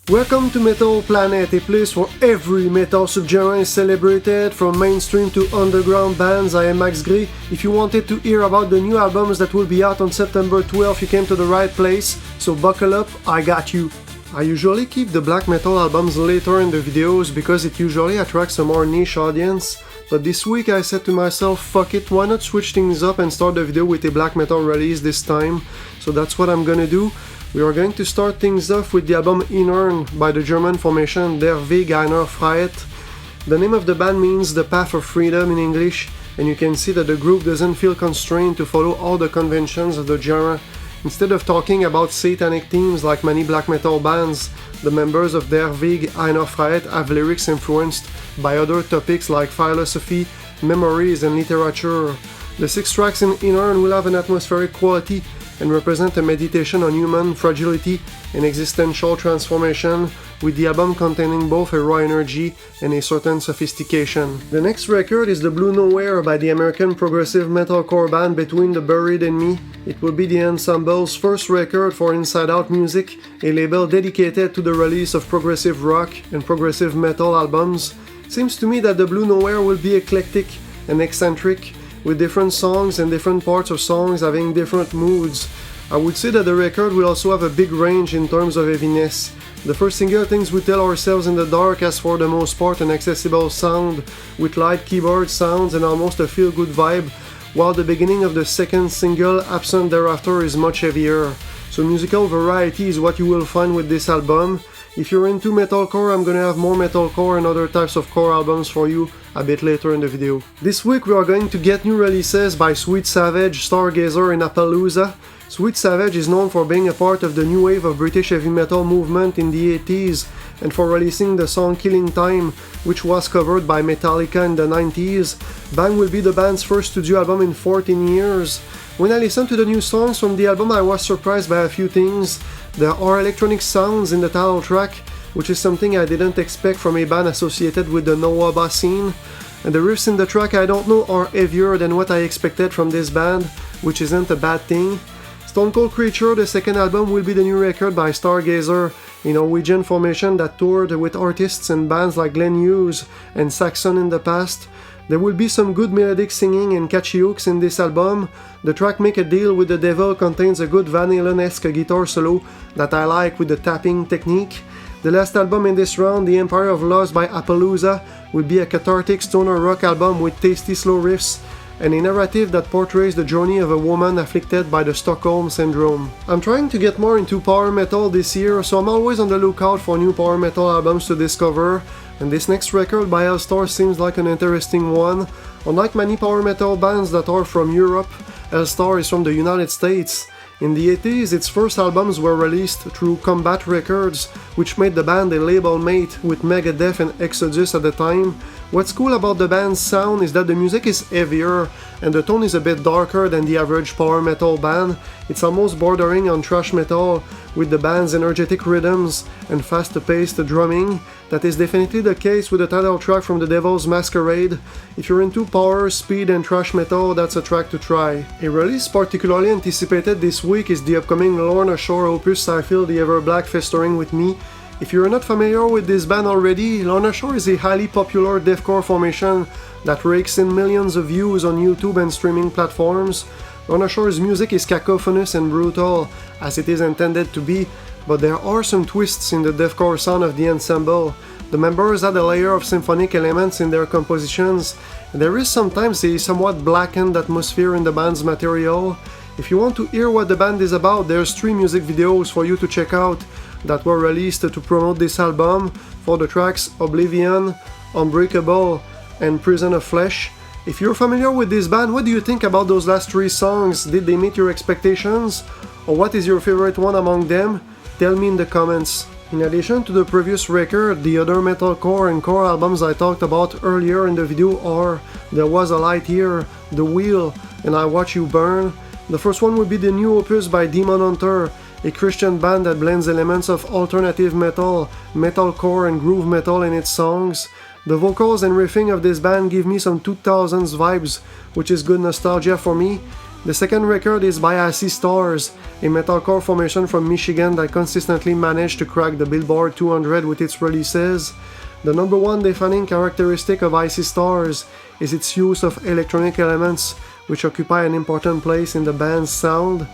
Welcome to Metal Planet, a place where every metal subgenre is celebrated, from mainstream to underground bands. I am Max Gray. If you wanted to hear about the new albums that will be out on September 12th, you came to the right place, so buckle up, I got you. I usually keep the black metal albums later in the videos because it usually attracts a more niche audience, but this week I said to myself, fuck it, why not switch things up and start the video with a black metal release this time, so that's what I'm gonna do. We are going to start things off with the album Innern by the German formation Der Weg Einer Freiheit. The name of the band means the path of freedom in English, and you can see that the group doesn't feel constrained to follow all the conventions of the genre. Instead of talking about satanic themes like many black metal bands, the members of Der Weg Einer Freiheit have lyrics influenced by other topics like philosophy, memories, and literature. The 6 tracks in Innern will have an atmospheric quality and represent a meditation on human fragility and existential transformation, with the album containing both a raw energy and a certain sophistication. The next record is The Blue Nowhere by the American progressive metalcore band Between the Buried and Me. It will be the ensemble's first record for Inside Out Music, a label dedicated to the release of progressive rock and progressive metal albums. Seems to me that The Blue Nowhere will be eclectic and eccentric, with different songs and different parts of songs having different moods. I would say that the record will also have a big range in terms of heaviness. The first single, Things We Tell Ourselves in the Dark, has for the most part an accessible sound, with light keyboard sounds and almost a feel-good vibe, while the beginning of the second single, Absent Thereafter, is much heavier. So musical variety is what you will find with this album. If you're into metalcore, I'm gonna have more metalcore and other types of core albums for you a bit later in the video. This week we are going to get new releases by Sweet Savage, Stargazer, and Appalooza. Sweet Savage is known for being a part of the new wave of British heavy metal movement in the 80s and for releasing the song Killing Time, which was covered by Metallica in the 90s. Bang will be the band's first studio album in 14 years. When I listened to the new songs from the album, I was surprised by a few things. There are electronic sounds in the title track, which is something I didn't expect from a band associated with the no-waba scene. And the riffs in the track, I don't know, are heavier than what I expected from this band, which isn't a bad thing. Stone Cold Creature, the second album, will be the new record by Stargazer, a Norwegian formation that toured with artists and bands like Glenn Hughes and Saxon in the past. There will be some good melodic singing and catchy hooks in this album. The track Make a Deal with the Devil contains a good Van Halen-esque guitar solo that I like with the tapping technique. The last album in this round, The Empire of Lost by Appalooza, will be a cathartic stoner rock album with tasty slow riffs and a narrative that portrays the journey of a woman afflicted by the Stockholm Syndrome. I'm trying to get more into power metal this year, so I'm always on the lookout for new power metal albums to discover, and this next record by Helstar seems like an interesting one. Unlike many power metal bands that are from Europe, Helstar is from the United States. In the 80s, its first albums were released through Combat Records, which made the band a label mate with Megadeth and Exodus at the time. What's cool about the band's sound is that the music is heavier, and the tone is a bit darker than the average power metal band. It's almost bordering on thrash metal, with the band's energetic rhythms and fast-paced drumming. That is definitely the case with the title track from The Devil's Masquarade. If you're into power, speed, and thrash metal, that's a track to try. A release particularly anticipated this week is the upcoming Lorna Shore opus I Feel the Everblack Festering with Me. If you're not familiar with this band already, Lorna Shore is a highly popular deathcore formation that rakes in millions of views on YouTube and streaming platforms. Lorna Shore's music is cacophonous and brutal, as it is intended to be, but there are some twists in the deathcore sound of the ensemble. The members add a layer of symphonic elements in their compositions, and there is sometimes a somewhat blackened atmosphere in the band's material. If you want to hear what the band is about, there's 3 music videos for you to check out that were released to promote this album for the tracks Oblivion, Unbreakable, and Prison of Flesh. If you're familiar with this band, what do you think about those last 3 songs? Did they meet your expectations? Or what is your favorite one among them? Tell me in the comments. In addition to the previous record, the other metalcore and core albums I talked about earlier in the video are There Was a Light Here, The Wheel, and I Watch You Burn. The first one would be the new opus by Demon Hunter, a Christian band that blends elements of alternative metal, metalcore, and groove metal in its songs. The vocals and riffing of this band give me some 2000s vibes, which is good nostalgia for me. The second record is by Helstar, a metalcore formation from Michigan that consistently managed to crack the Billboard 200 with its releases. The number one defining characteristic of Helstar is its use of electronic elements, which occupy an important place in the band's sound.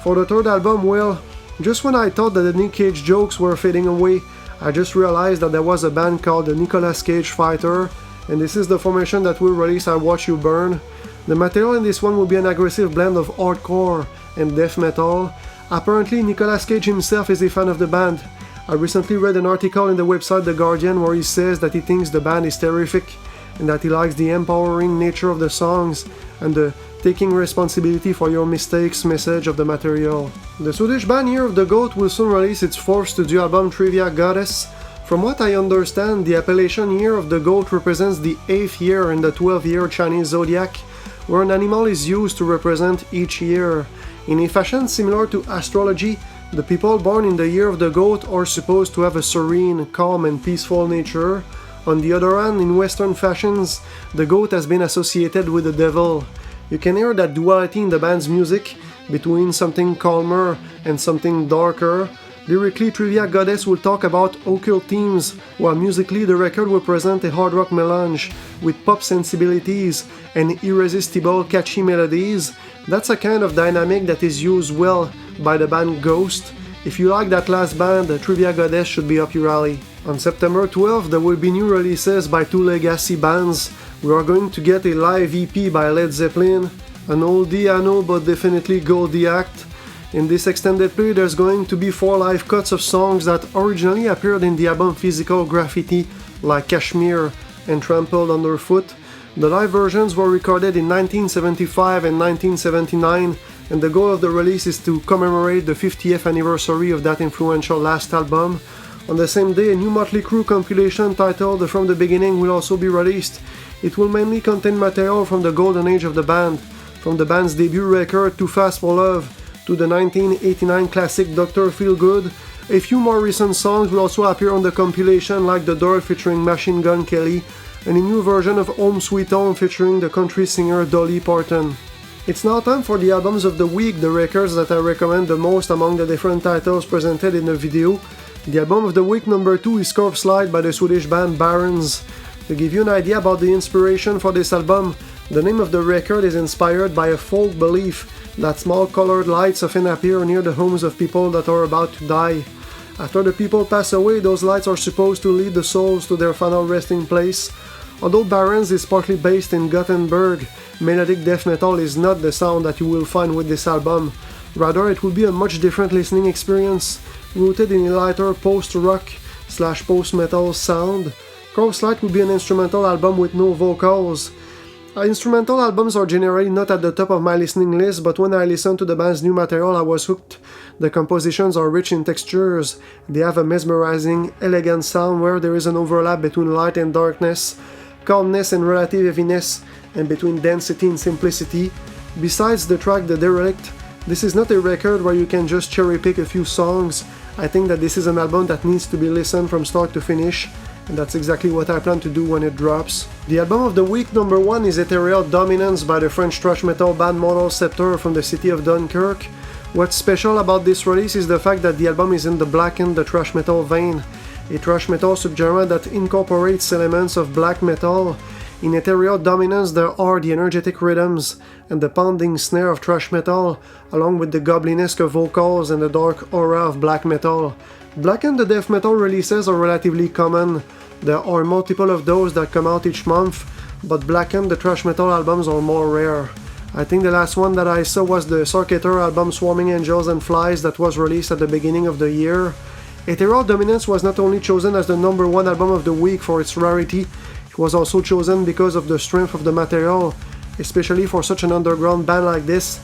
For the third album, well, just when I thought that the Nick Cage jokes were fading away, I just realized that there was a band called the Nicolas Cage Fighter, and this is the formation that will release I Watch You Burn. The material in this one will be an aggressive blend of hardcore and death metal. Apparently, Nicolas Cage himself is a fan of the band. I recently read an article in the website The Guardian where he says that he thinks the band is terrific and that he likes the empowering nature of the songs and the taking responsibility for your mistakes message of the material. The Swedish band Year of the Goat will soon release its fourth studio album Trivia Goddess. From what I understand, the appellation Year of the Goat represents the 8th year in the 12-year Chinese zodiac, where an animal is used to represent each year. In a fashion similar to astrology, the people born in the Year of the Goat are supposed to have a serene, calm and peaceful nature. On the other hand, in Western fashions, the goat has been associated with the devil. You can hear that duality in the band's music, between something calmer and something darker. Lyrically, Trivia Goddess will talk about occult themes, while musically the record will present a hard rock melange with pop sensibilities and irresistible catchy melodies. That's a kind of dynamic that is used well by the band Ghost. If you like that last band, Trivia Goddess should be up your alley. On September 12th, there will be new releases by two legacy bands. We are going to get a live EP by Led Zeppelin, an oldie I know but definitely Goldie act. In this extended play, there's going to be 4 live cuts of songs that originally appeared in the album Physical Graffiti, like Kashmir and Trampled Underfoot. The live versions were recorded in 1975 and 1979, and the goal of the release is to commemorate the 50th anniversary of that influential last album. On the same day, a new Mötley Crüe compilation titled From the Beginning will also be released. It will mainly contain material from the golden age of the band, from the band's debut record Too Fast for Love to the 1989 classic Dr. Feelgood. A few more recent songs will also appear on the compilation, like The Door featuring Machine Gun Kelly, and a new version of Home Sweet Home featuring the country singer Dolly Parton. It's now time for the albums of the week, the records that I recommend the most among the different titles presented in the video. The album of the week number 2 is Corpse Slide by the Swedish band Barons. To give you an idea about the inspiration for this album, the name of the record is inspired by a folk belief that small colored lights often appear near the homes of people that are about to die. After the people pass away, those lights are supposed to lead the souls to their final resting place. Although Barons is partly based in Gothenburg, melodic death metal is not the sound that you will find with this album. Rather, it will be a much different listening experience, rooted in a lighter post-rock/post-metal sound. Corpse Slide will be an instrumental album with no vocals. Instrumental albums are generally not at the top of my listening list, but when I listened to the band's new material, I was hooked. The compositions are rich in textures. They have a mesmerizing, elegant sound where there is an overlap between light and darkness, calmness and relative heaviness, and between density and simplicity. Besides the track The Derelict, this is not a record where you can just cherry pick a few songs. I think that this is an album that needs to be listened from start to finish, and that's exactly what I plan to do when it drops. The album of the week number 1 is Ethereal Dominance by the French thrash metal band Mortal Scepter from the city of Dunkirk. What's special about this release is the fact that the album is in the blackened the thrash metal vein, a thrash metal subgenre that incorporates elements of black metal. In Ethereal Dominance there are the energetic rhythms and the pounding snare of thrash metal, along with the goblinesque vocals and the dark aura of black metal. Blackened the death metal releases are relatively common. There are multiple of those that come out each month, but Blackened the thrash metal albums are more rare. I think the last one that I saw was the Stargazer album Swarming Angels and Flies that was released at the beginning of the year. Ethereal Dominance was not only chosen as the number 1 album of the week for its rarity, it was also chosen because of the strength of the material, especially for such an underground band like this,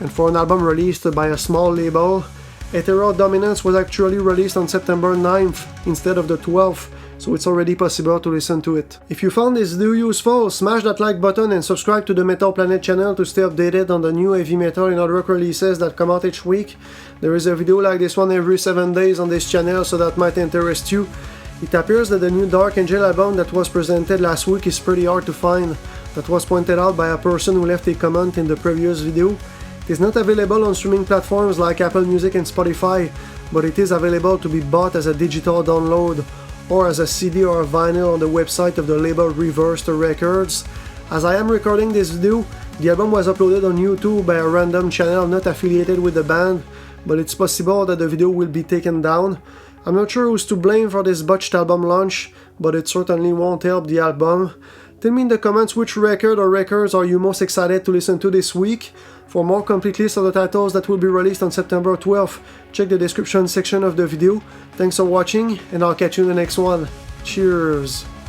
and for an album released by a small label. Ethereal Dominance was actually released on September 9th instead of the 12th, so it's already possible to listen to it. If you found this video useful, smash that like button and subscribe to the Metal Planet channel to stay updated on the new heavy metal and other rock releases that come out each week. There is a video like this one every 7 days on this channel, so that might interest you. It appears that the new Dark Angel album that was presented last week is pretty hard to find. That was pointed out by a person who left a comment in the previous video. It's not available on streaming platforms like Apple Music and Spotify, but it is available to be bought as a digital download or as a CD or a vinyl on the website of the label Reversed Records. As I am recording this video, the album was uploaded on YouTube by a random channel not affiliated with the band, but it's possible that the video will be taken down. I'm not sure who's to blame for this botched album launch, but it certainly won't help the album. Tell me in the comments which record or records are you most excited to listen to this week. For more complete list of the titles that will be released on September 12th, check the description section of the video. Thanks for watching, and I'll catch you in the next one. Cheers!